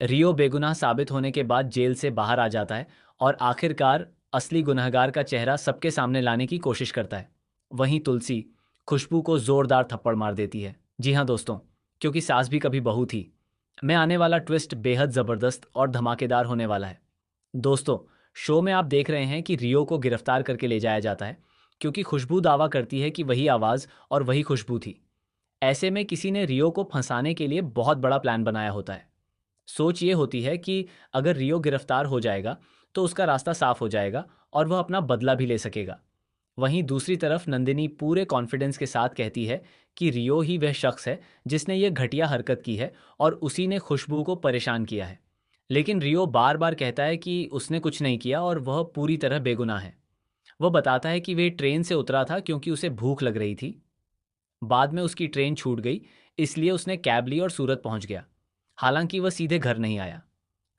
रियो बेगुनाह साबित होने के बाद जेल से बाहर आ जाता है और आखिरकार असली गुनहगार का चेहरा सबके सामने लाने की कोशिश करता है। वहीं तुलसी खुशबू को जोरदार थप्पड़ मार देती है। जी हाँ दोस्तों, क्योंकि सास भी कभी बहू थी। मैं आने वाला ट्विस्ट बेहद ज़बरदस्त और धमाकेदार होने वाला है। दोस्तों, शो में आप देख रहे हैं कि रियो को गिरफ्तार करके ले जाया जाता है क्योंकि खुशबू दावा करती है कि वही आवाज़ और वही खुशबू थी। ऐसे में किसी ने रियो को फंसाने के लिए बहुत बड़ा प्लान बनाया होता है। सोच ये होती है कि अगर रियो गिरफ्तार हो जाएगा तो उसका रास्ता साफ हो जाएगा और वह अपना बदला भी ले सकेगा। वहीं दूसरी तरफ नंदिनी पूरे कॉन्फिडेंस के साथ कहती है कि रियो ही वह शख्स है जिसने यह घटिया हरकत की है और उसी ने खुशबू को परेशान किया है। लेकिन रियो बार बार कहता है कि उसने कुछ नहीं किया और वह पूरी तरह बेगुनाह है। वह बताता है कि वह ट्रेन से उतरा था क्योंकि उसे भूख लग रही थी। बाद में उसकी ट्रेन छूट गई, इसलिए उसने कैब ली और सूरत पहुंच गया। हालांकि वह सीधे घर नहीं आया।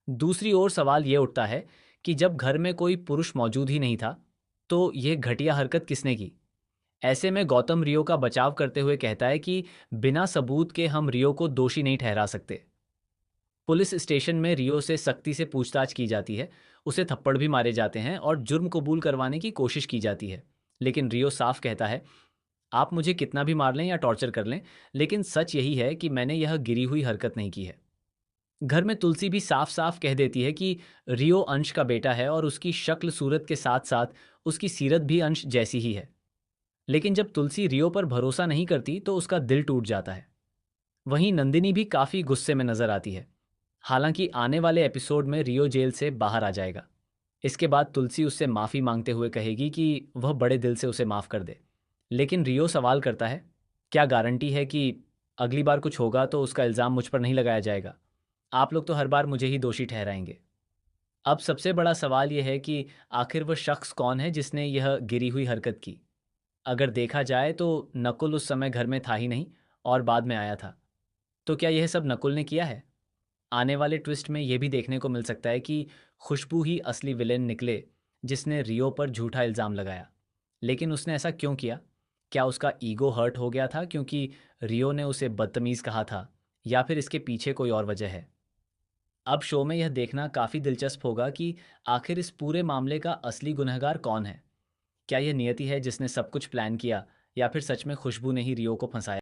दूसरी ओर सवाल ये उठता है कि जब घर में कोई पुरुष मौजूद ही नहीं था, तो यह घटिया हरकत किसने की? ऐसे में गौतम रियो का बचाव करते हुए कहता है कि बिना सबूत के हम रियो को दोषी नहीं ठहरा सकते। पुलिस स्टेशन में रियो से सख्ती से पूछताछ की जाती है, उसे थप्पड़ भी मारे जाते हैं और जुर्म कबूल करवाने की कोशिश की जाती है। लेकिन रियो साफ कहता है, आप मुझे कितना भी मार लें या टॉर्चर कर लें, लेकिन सच यही है कि मैंने यह गिरी हुई हरकत नहीं की है। घर में तुलसी भी साफ साफ कह देती है कि रियो अंश का बेटा है और उसकी शक्ल सूरत के साथ साथ उसकी सीरत भी अंश जैसी ही है। लेकिन जब तुलसी रियो पर भरोसा नहीं करती तो उसका दिल टूट जाता है। वहीं नंदिनी भी काफी गुस्से में नजर आती है। हालांकि आने वाले एपिसोड में रियो जेल से बाहर आ जाएगा। इसके बाद तुलसी उससे माफी मांगते हुए कहेगी कि वह बड़े दिल से उसे माफ कर दे। लेकिन रियो सवाल करता है, क्या गारंटी है कि अगली बार कुछ होगा तो उसका इल्ज़ाम मुझ पर नहीं लगाया जाएगा? आप लोग तो हर बार मुझे ही दोषी ठहराएंगे। अब सबसे बड़ा सवाल यह है कि आखिर वह शख्स कौन है जिसने यह गिरी हुई हरकत की? अगर देखा जाए तो नकुल उस समय घर में था ही नहीं और बाद में आया था। तो क्या यह सब नकुल ने किया है? आने वाले ट्विस्ट में यह भी देखने को मिल सकता है कि खुशबू ही असली विलेन निकले जिसने रियो पर झूठा इल्ज़ाम लगाया। लेकिन उसने ऐसा क्यों किया? क्या उसका ईगो हर्ट हो गया था क्योंकि रियो ने उसे बदतमीज़ कहा था, या फिर इसके पीछे कोई और वजह है? अब शो में यह देखना काफ़ी दिलचस्प होगा कि आखिर इस पूरे मामले का असली गुनहगार कौन है। क्या यह नियति है जिसने सब कुछ प्लान किया, या फिर सच में खुशबू ने ही रियो को फंसाया?